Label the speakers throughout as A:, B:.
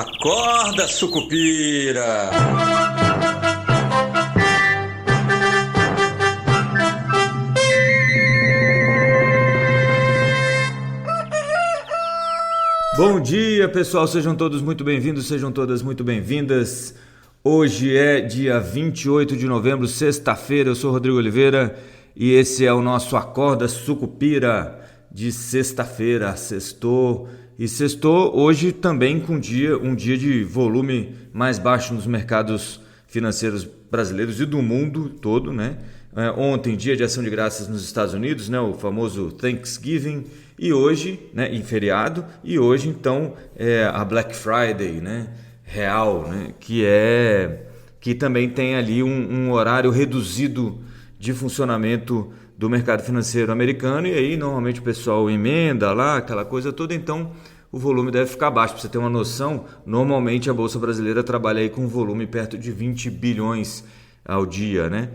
A: Acorda, sucupira!
B: Bom dia, pessoal, sejam todos muito bem-vindos, sejam todas muito bem-vindas. Hoje é dia 28 de novembro, sexta-feira, eu sou Rodrigo Oliveira e esse é o nosso Acorda Sucupira de sexta-feira, sextou. E sextou hoje também com um dia de volume mais baixo nos mercados financeiros brasileiros e do mundo todo, né? Ontem, dia de ação de graças nos Estados Unidos, né? O famoso Thanksgiving, e hoje, né? Em feriado, e hoje então a Black Friday, né? Real, né? Que também tem ali um horário reduzido de funcionamento do mercado financeiro americano, e aí normalmente o pessoal emenda lá, aquela coisa toda, então o volume deve ficar baixo. Para você ter uma noção, normalmente a Bolsa Brasileira trabalha aí com um volume perto de 20 bilhões ao dia, né?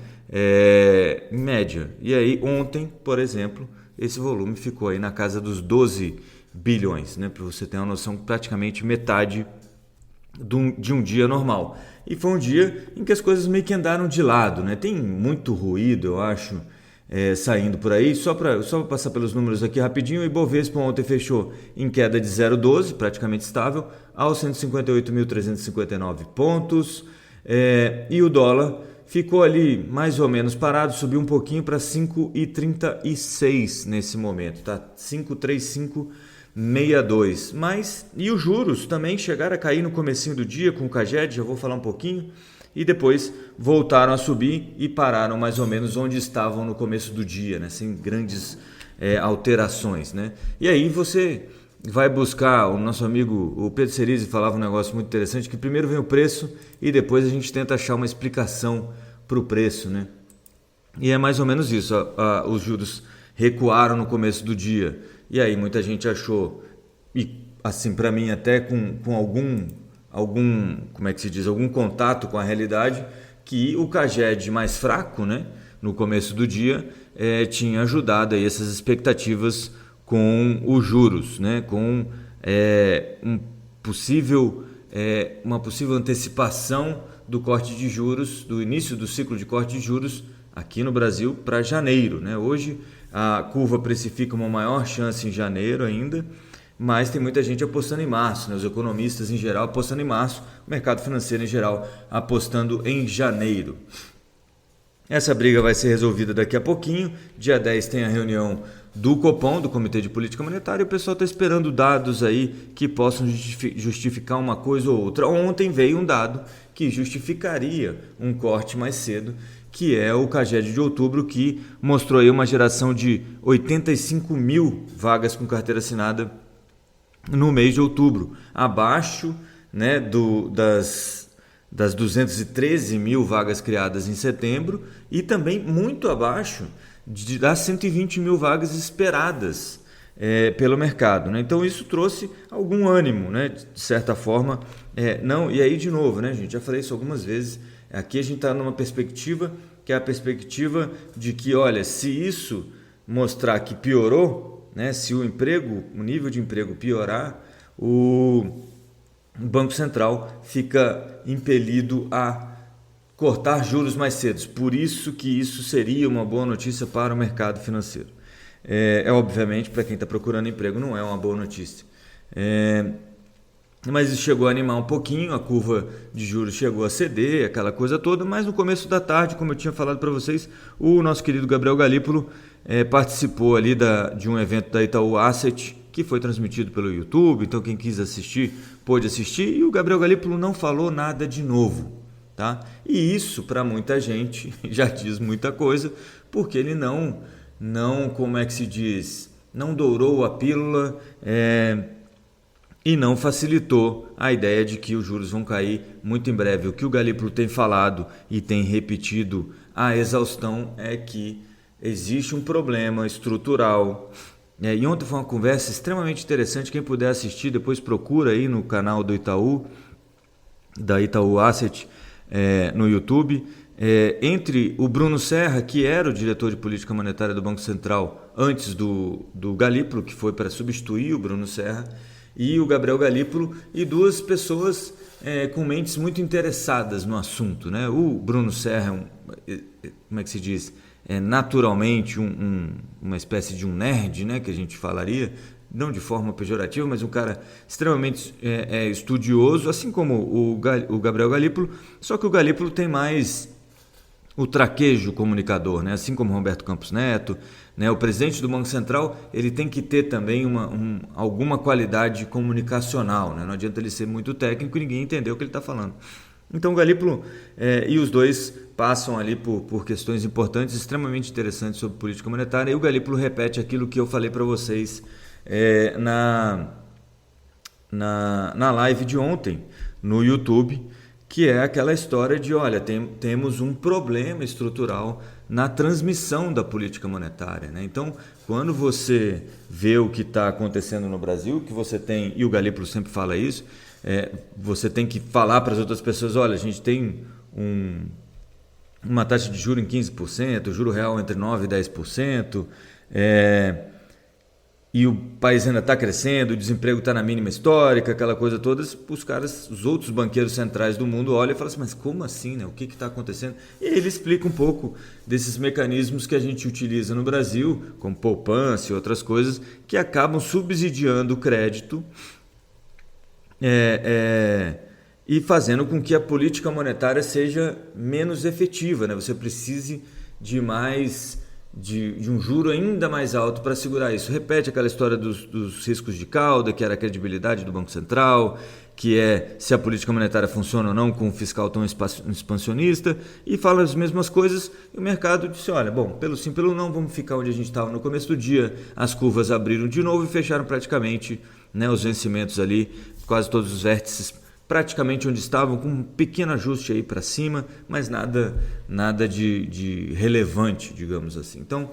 B: Em média. E aí ontem, por exemplo, esse volume ficou aí na casa dos 12 bilhões, né? Para você ter uma noção, praticamente metade de um dia normal. E foi um dia em que as coisas meio que andaram de lado, né? Tem muito ruído, eu acho, saindo por aí. Só para passar pelos números aqui rapidinho, o Ibovespa ontem fechou em queda de 0,12, praticamente estável, aos 158.359 pontos. E o dólar ficou ali mais ou menos parado, subiu um pouquinho para 5,36 nesse momento, tá? 5,3562. E os juros também chegaram a cair no comecinho do dia com o Caged, já vou falar um pouquinho, e depois voltaram a subir e pararam mais ou menos onde estavam no começo do dia, né? Sem grandes alterações, né? E aí você vai buscar, o nosso amigo o Pedro Cerise falava um negócio muito interessante, que primeiro vem o preço e depois a gente tenta achar uma explicação para o preço, né? E é mais ou menos isso, os juros recuaram no começo do dia, e aí muita gente achou, e assim para mim até com algum, como é que se diz, algum contato com a realidade, que o Caged mais fraco, né, no começo do dia, tinha ajudado aí essas expectativas com os juros, né, com uma possível antecipação do corte de juros, do início do ciclo de corte de juros aqui no Brasil para janeiro, né? Hoje a curva precifica uma maior chance em janeiro ainda, mas tem muita gente apostando em março, né? Os economistas em geral apostando em março, o mercado financeiro em geral apostando em janeiro. Essa briga vai ser resolvida daqui a pouquinho. Dia 10 tem a reunião do Copom, do Comitê de Política Monetária, e o pessoal está esperando dados aí que possam justificar uma coisa ou outra. Ontem veio um dado que justificaria um corte mais cedo, que é o Caged de outubro, que mostrou aí uma geração de 85 mil vagas com carteira assinada no mês de outubro, abaixo, né, das 213 mil vagas criadas em setembro, e também muito abaixo das 120 mil vagas esperadas pelo mercado, né? Então isso trouxe algum ânimo, né, de certa forma. E aí de novo, né, gente, já falei isso algumas vezes, aqui a gente está numa perspectiva que é a perspectiva de que, olha, se isso mostrar que piorou, né, se o nível de emprego piorar, o Banco Central fica impelido a cortar juros mais cedo. Por isso que isso seria uma boa notícia para o mercado financeiro. Obviamente, para quem está procurando emprego, não é uma boa notícia. Mas isso chegou a animar um pouquinho, a curva de juros chegou a ceder, aquela coisa toda, mas no começo da tarde, como eu tinha falado para vocês, o nosso querido Gabriel Galípolo participou ali de um evento da Itaú Asset, que foi transmitido pelo YouTube, então quem quis assistir, pôde assistir, e o Gabriel Galípolo não falou nada de novo, tá? E isso, para muita gente, já diz muita coisa, porque ele não, como é que se diz, não dourou a pílula, e não facilitou a ideia de que os juros vão cair muito em breve. O que o Galípolo tem falado e tem repetido à exaustão é que existe um problema estrutural. E ontem foi uma conversa extremamente interessante. Quem puder assistir, depois procura aí no canal do Itaú, da Itaú Asset, no YouTube, entre o Bruno Serra, que era o diretor de política monetária do Banco Central antes do Galípolo, que foi para substituir o Bruno Serra, e o Gabriel Galípolo, e duas pessoas com mentes muito interessadas no assunto, né? O Bruno Serra como é que se diz? Naturalmente uma espécie de um nerd, né, que a gente falaria, não de forma pejorativa, mas um cara extremamente estudioso, assim como o Gabriel Galípolo, só que o Galípolo tem mais o traquejo comunicador, né? Assim como Roberto Campos Neto, né? O presidente do Banco Central, ele tem que ter também alguma qualidade comunicacional, né? Não adianta ele ser muito técnico e ninguém entender o que ele está falando. Então o Galípolo e os dois passam ali por questões importantes, extremamente interessantes sobre política monetária, e o Galípolo repete aquilo que eu falei para vocês na live de ontem no YouTube, que é aquela história de, olha, temos um problema estrutural na transmissão da política monetária, né? Então, quando você vê o que está acontecendo no Brasil, que você tem, e o Galípolo sempre fala isso, você tem que falar para as outras pessoas, olha, a gente tem uma taxa de juros em 15%, juro real entre 9% e 10%, e o país ainda está crescendo, o desemprego está na mínima histórica, aquela coisa toda, os outros banqueiros centrais do mundo olham e falam assim, mas como assim, né? O que está acontecendo? E ele explica um pouco desses mecanismos que a gente utiliza no Brasil, como poupança e outras coisas, que acabam subsidiando o crédito e fazendo com que a política monetária seja menos efetiva, né? Você precise de um juro ainda mais alto para segurar isso. Repete aquela história dos riscos de cauda, que era a credibilidade do Banco Central, que é se a política monetária funciona ou não com um fiscal tão expansionista, e fala as mesmas coisas, e o mercado disse, olha, bom, pelo sim, pelo não, vamos ficar onde a gente estava no começo do dia, as curvas abriram de novo e fecharam praticamente, né, os vencimentos ali, quase todos os vértices praticamente onde estavam, com um pequeno ajuste aí para cima, mas nada de relevante, digamos assim. Então,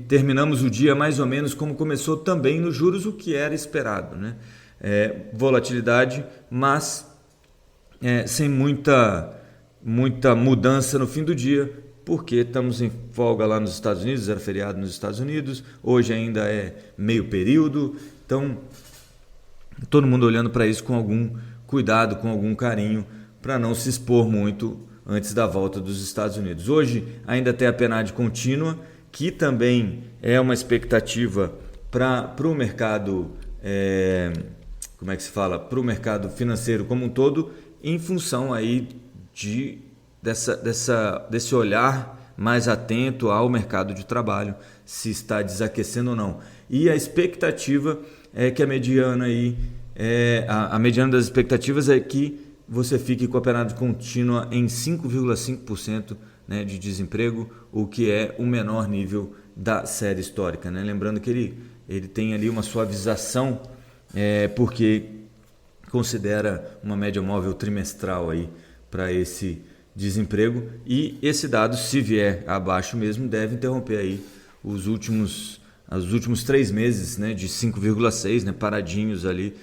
B: terminamos o dia mais ou menos como começou também nos juros, o que era esperado, né? Volatilidade, mas sem muita mudança no fim do dia, porque estamos em folga lá nos Estados Unidos, era feriado nos Estados Unidos, hoje ainda é meio período, então todo mundo olhando para isso com algum cuidado, com algum carinho, para não se expor muito antes da volta dos Estados Unidos. Hoje ainda tem a PNAD contínua, que também é uma expectativa para o mercado, para o mercado financeiro como um todo, em função aí desse olhar mais atento ao mercado de trabalho, se está desaquecendo ou não. E a expectativa é que a mediana aí, a mediana das expectativas é que você fique com a PNAD contínua em 5,5%, né, de desemprego, o que é o menor nível da série histórica, né? Lembrando que ele tem ali uma suavização, porque considera uma média móvel trimestral aí para esse desemprego, e esse dado, se vier abaixo mesmo, deve interromper aí os últimos 3 meses, né, de 5,6, né, paradinhos ali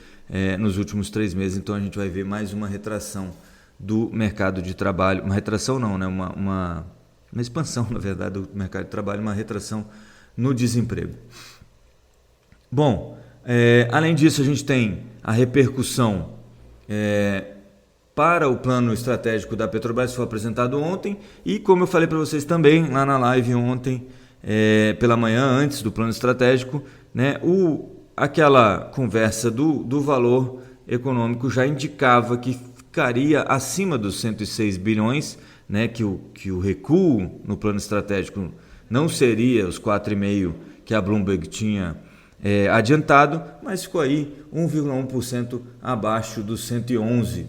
B: nos últimos 3 meses. Então a gente vai ver mais uma retração do mercado de trabalho, uma retração não, né, uma expansão, na verdade, do mercado de trabalho, uma retração no desemprego. Bom, além disso, a gente tem a repercussão para o plano estratégico da Petrobras, que foi apresentado ontem, e como eu falei para vocês também lá na live ontem, pela manhã, antes do plano estratégico, né, aquela conversa do valor econômico já indicava que ficaria acima dos 106 bilhões, né, que o recuo no plano estratégico não seria os 4,5 que a Bloomberg tinha adiantado, mas ficou aí 1,1% abaixo dos 111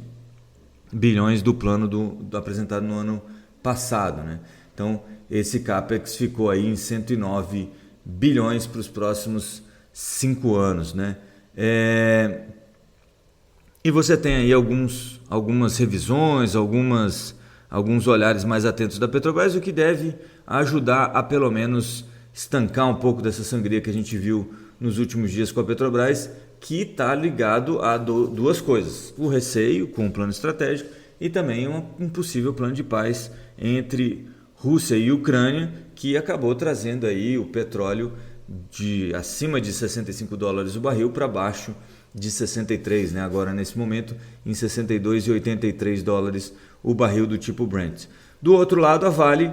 B: bilhões do plano do apresentado no ano passado, né? Então, esse CAPEX ficou aí em 109 bilhões para os próximos 5 anos, né? E você tem aí algumas revisões, alguns olhares mais atentos da Petrobras, o que deve ajudar a pelo menos estancar um pouco dessa sangria que a gente viu nos últimos dias com a Petrobras, que está ligado a duas coisas: o receio com o plano estratégico e também um possível plano de paz entre Rússia e Ucrânia, que acabou trazendo aí o petróleo de acima de $65 o barril para baixo de 63, né? Agora nesse momento em 62,83 dólares o barril do tipo Brent. Do outro lado, a Vale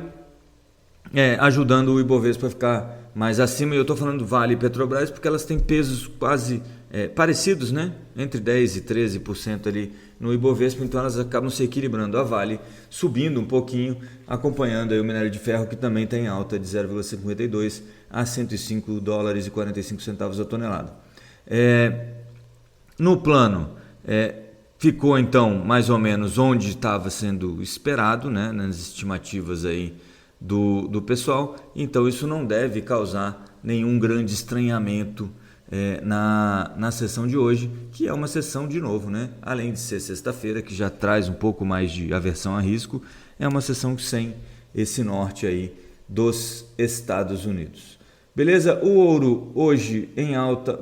B: ajudando o Ibovespa a ficar mais acima, e eu estou falando Vale e Petrobras porque elas têm pesos quase parecidos, né? Entre 10% e 13% ali no Ibovespa, então elas acabam se equilibrando. A Vale subindo um pouquinho, acompanhando aí o minério de ferro, que também está em alta de 0,52 a 105 dólares e 45 centavos a tonelada. No plano, ficou então mais ou menos onde estava sendo esperado, né? Nas estimativas aí do pessoal, então isso não deve causar nenhum grande estranhamento na sessão de hoje, que é uma sessão de novo, né? Além de ser sexta-feira, que já traz um pouco mais de aversão a risco, é uma sessão sem esse norte aí dos Estados Unidos. Beleza? O ouro hoje em alta,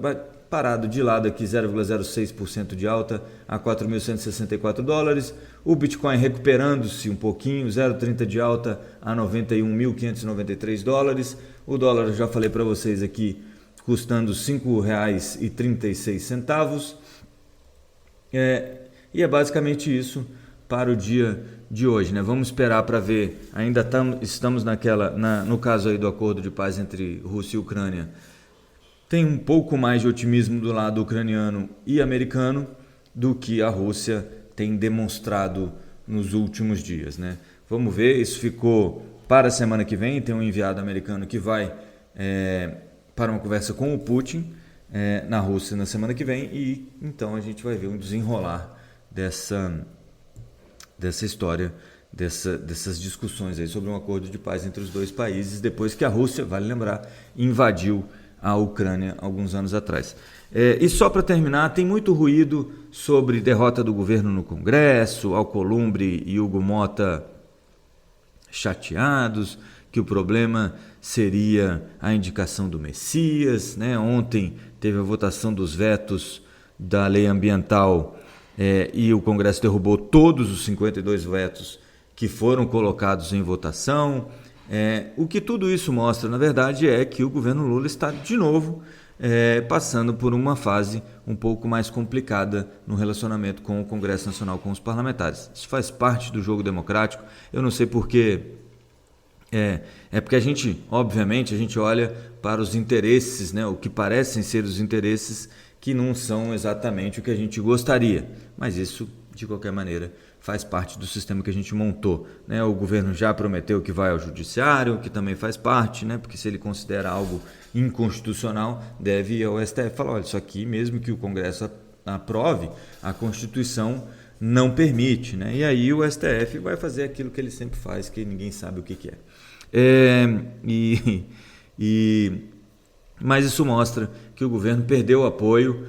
B: parado de lado aqui, 0,06% de alta a 4.164 dólares. O Bitcoin recuperando-se um pouquinho, 0,30 de alta a 91.593 dólares. O dólar, já falei para vocês aqui, custando R$ 5,36. E é basicamente isso para o dia de hoje, né? Vamos esperar para ver. Ainda estamos no caso aí do acordo de paz entre Rússia e Ucrânia. Tem um pouco mais de otimismo do lado ucraniano e americano do que a Rússia tem demonstrado nos últimos dias, né? Vamos ver, isso ficou para a semana que vem. Tem um enviado americano que vai para uma conversa com o Putin na Rússia na semana que vem, e então a gente vai ver um desenrolar dessa história, dessas discussões aí sobre um acordo de paz entre os dois países, depois que a Rússia, vale lembrar, invadiu a Ucrânia alguns anos atrás. E só para terminar, tem muito ruído sobre derrota do governo no Congresso, Alcolumbre e Hugo Mota chateados, que o problema seria a indicação do Messias, né? Ontem teve a votação dos vetos da lei ambiental e o Congresso derrubou todos os 52 vetos que foram colocados em votação. O que tudo isso mostra, na verdade, é que o governo Lula está de novo passando por uma fase um pouco mais complicada no relacionamento com o Congresso Nacional, com os parlamentares. Isso faz parte do jogo democrático. Eu não sei porquê. Porque a gente, obviamente, olha para os interesses, né, o que parecem ser os interesses que não são exatamente o que a gente gostaria. Mas isso, de qualquer maneira, faz parte do sistema que a gente montou, né? O governo já prometeu que vai ao judiciário, que também faz parte, né? Porque se ele considera algo inconstitucional, deve ir ao STF e falar, olha, isso aqui, mesmo que o Congresso aprove, a Constituição não permite, né? E aí o STF vai fazer aquilo que ele sempre faz, que ninguém sabe o que é. Mas isso mostra que o governo perdeu o apoio,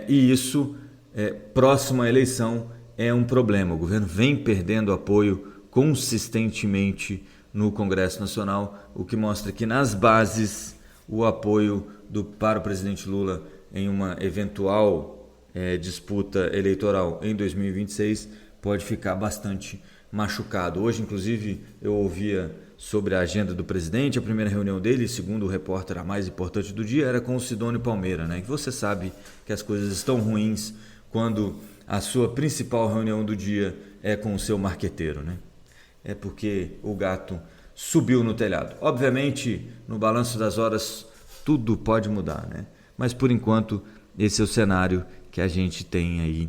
B: e isso, próximo à eleição, é um problema. O governo vem perdendo apoio consistentemente no Congresso Nacional, o que mostra que nas bases o apoio para o presidente Lula em uma eventual disputa eleitoral em 2026 pode ficar bastante machucado. Hoje, inclusive, eu ouvia sobre a agenda do presidente. A primeira reunião dele, segundo o repórter, a mais importante do dia, era com o Sidônio Palmeira, né? E você sabe que as coisas estão ruins quando a sua principal reunião do dia é com o seu marqueteiro, né? É porque o gato subiu no telhado. Obviamente, no balanço das horas, tudo pode mudar, né? Mas, por enquanto, esse é o cenário que a gente tem aí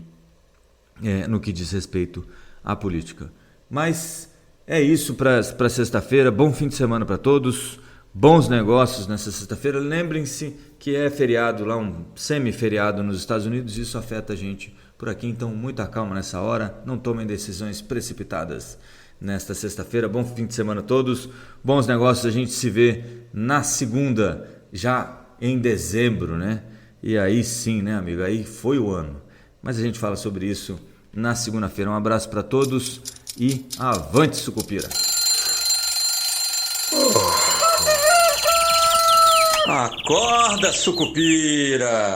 B: no que diz respeito à política. Mas é isso para sexta-feira. Bom fim de semana para todos. Bons negócios nessa sexta-feira. Lembrem-se que é feriado lá, um semi-feriado nos Estados Unidos. Isso afeta a gente por aqui, então muita calma nessa hora. Não tomem decisões precipitadas nesta sexta-feira. Bom fim de semana a todos. Bons negócios. A gente se vê na segunda, já em dezembro, né? E aí sim, né, amigo? Aí foi o ano. Mas a gente fala sobre isso na segunda-feira. Um abraço para todos e avante, Sucupira!
A: Acorda, Sucupira!